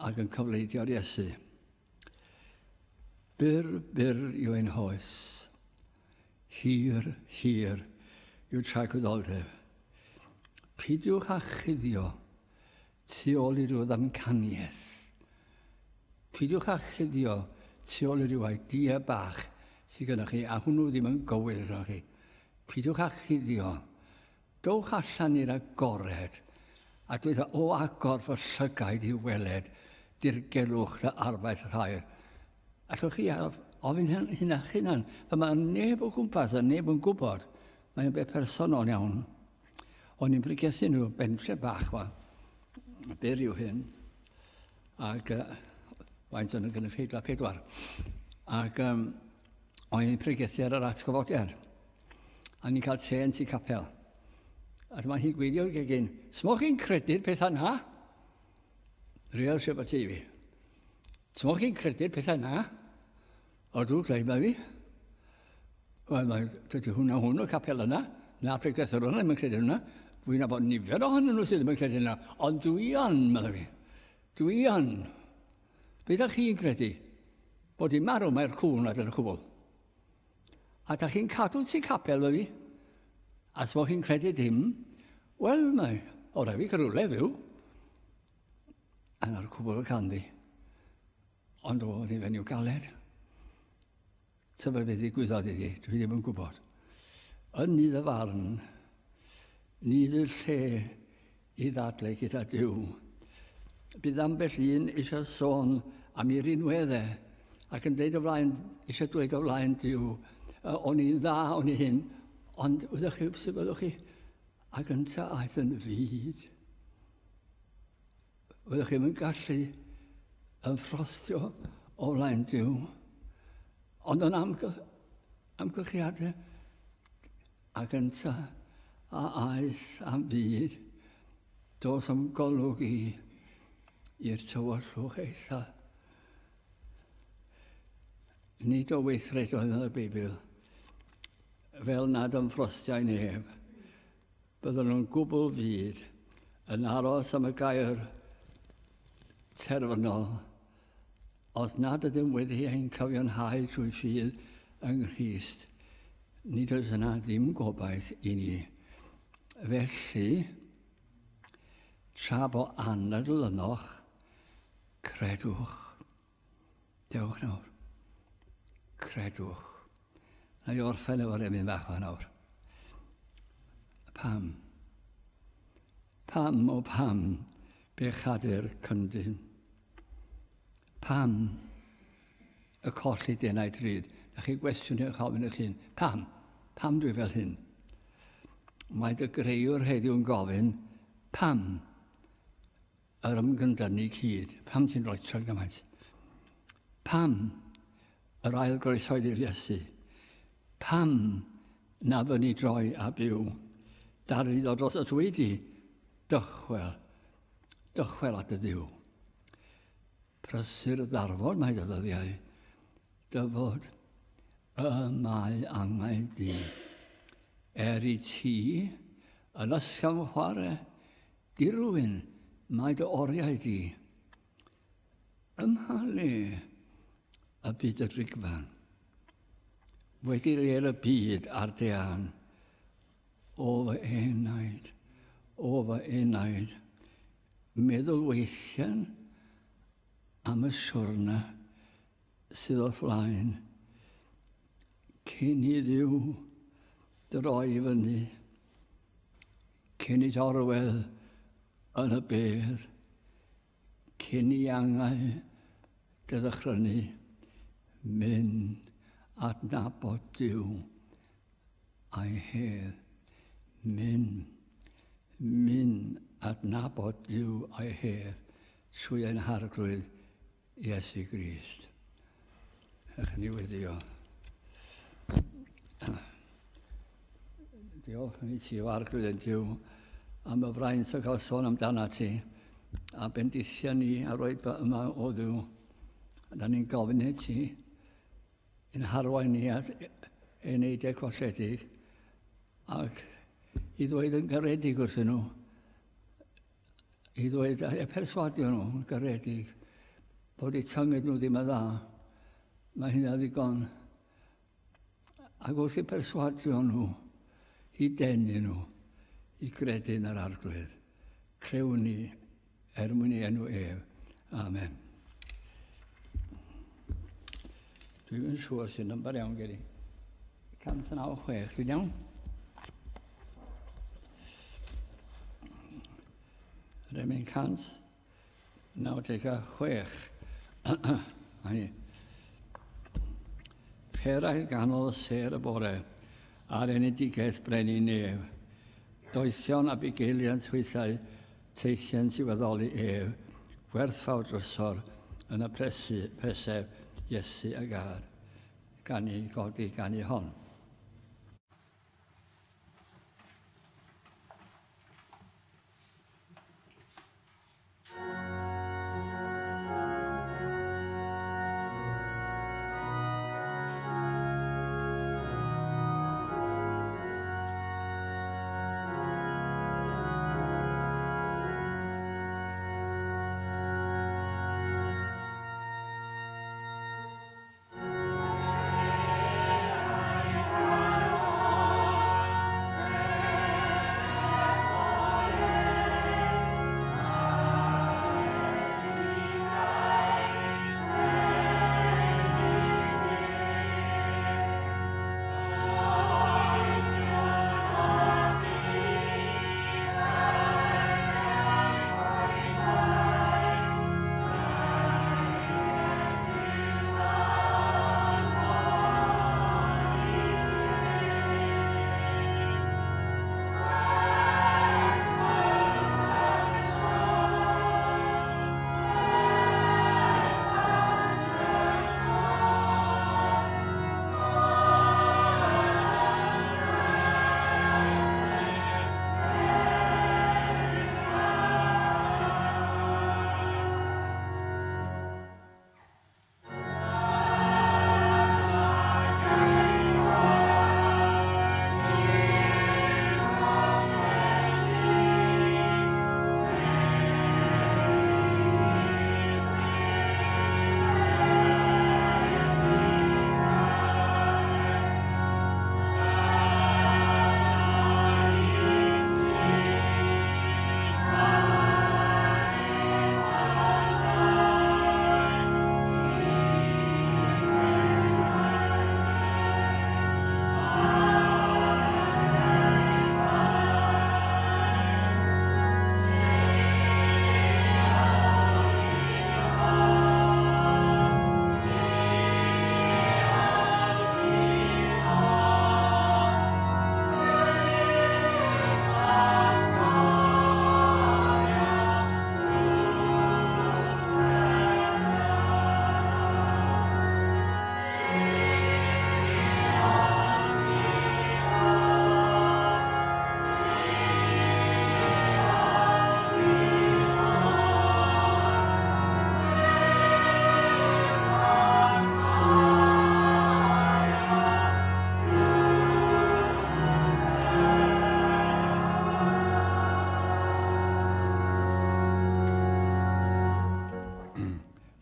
ac yn cyfleidio'r Iesu. Byr yw ein hoes. Hir yw tragwyddoldeb. Pidiwch â chuddio tu ôl i ryw ddamcaniaeth. Pidiwch â chuddio tu ôl i ryw idea bach sydd gennych chi, a hwnnw ddim yn gywir gyda chi. Pidiwch â chuddio. Dowch allan i'r agored, a dweud o agor fy llygaid i weled, dirgelwch dy arfaeth rhaid. Allwch chi ofyn hynna'n, fe mae neb o gwmpas a neb yn gwybod, mae'n beth personol iawn. O'n i'n pregethu nhw bentre bach fa, byr yw hyn, ac faint o'n gynulleidfa 4. Ac o'n i'n pregethu ar yr atgyfodiad. A ni'n cael te yn tu capel. A dyma hi'n gweidio gegin, smoch chi'n credu'r pethau na? Real Shabbat TV. Smoch chi'n credu'r pethau na? Odw, gleid mae fi. Wel, dydy hwnna capel yna. Na pregethu hwnna, ddim yn credu hwnna. Fwy'n abod nifer ohonyn nhw sydd ddim yn credu hwnna. Ond dwi yn, meddwl fi. Dwi yn. Beth ydych chi'n credu? Bod i'n marw mae'r cwn ad yn y cwbl. A da chi'n cadw ti capel fe fi? A os bod chi'n credu dim, wel, mae o rai fi cyrwle fyw. A na'r cwbl y candi. Ond oedd i fenyw galed. Tyfa beth i gwyddoedd iddi, dwi ddim yn gwybod. Yn ni ddyfarn, ni fydd lle i ddadlau gyda Dyw. Bydd ambell un eisiau sôn am ei rinweddau ac yn dweud o flaen, eisiau dweud o flaen Dyw, o'n i'n dda, o'n i hyn, ond wyddoch chi, sy'n byddwch chi, ac yn ta aeth yn fyd. Wyddoch chi'n gallu yn ffrostio o flaen Dyw, ond yn amgylchiadau ac yn ta a aeth am byd, dos am golwg i'r tywyllwch eitha. Nid o weithredoedd yn y Beibl, fel nad yn ffrostiau neb, byddwn nhw'n gwbl fyd yn aros am y gair terfynol, os nad ydym wedi ein cyfiawnhau trwy ffydd yng Nghrist, nid oes yna ddim gobaith i ni. Felly, tra bo anadl ynoch, credwch. Dewch nawr. Credwch. Na i orffen efo'r emyn bach o nawr. Pam? Pam o pam bechadur cyndyn? Pam y colli denau drud? A chi gwestiwn eich ofyn eich hun. Pam? Pam dwi fel hyn? Mae dy greiwr heddiw'n gofyn, pam yr ymgyndynu cyd? Pam ti'n rhoi troi gymaint? Pam yr ail groesoedi'r Iesu? Pam na fy ni droi a byw? Darfyd o dros y dweudi, dychwel at y Dduw. Prysur ddarfod mae dy ddyddiau, dyfod y mae angau di. I ti, yn ysgafn chwarae, dirwyn mae dy oriau di. Ymhalu y byd y drigfan. Wedi reel y byd ar dean. O fy enaid, meddwl weithiau am y siwrna sydd o'r flaen. Cyn i Dduw droi fyny, cyn i dorwedd yn y bedd, cyn i angau dy ddechrynnu, mynd adnabod Duw a'i hedd. Mynd adnabod Duw a'i hedd trwy ein harglwydd Iesu Grist. Ech ni weddio. Diolch yn i ti o arglwydd yn Duw am y fraint o gael sôn amdana ti a bendithio ni a roed yma o Dduw Da ni'n gofyn i ti yn harwainiad Unedig Colledig ac i ddweud yn garedig wrthyn nhw, i ddweud a perswadio nhw yn garedig bod eu tynged nhw ddim yn dda. Mae hynna ddigon. Ac wrth i perswadio nhw, i denu nhw, i gredu yn yr arglwydd. Clewn ni mwyn i enw ef. Amen. Dwi'n siŵr sy'n number iawn geri. 196, dwi'n iawn? Rymyn 196. Perau ganol y ser y bore a'r enedigaeth brenu nef. Doethion a bugeiliant hwythau teithiant i weddoli ef. Gwerthfawr drysor yn y presef Iesu a Gad. Gan i godi gan i hon.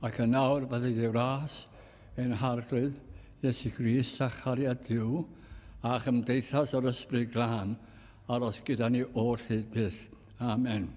Ac yn nawr byddai dy ras yn harglwydd Iesu Grist a chariad Duw a chymdeithas o'r ysbryd glân aros gyda ni o'r hyd byth. Amen.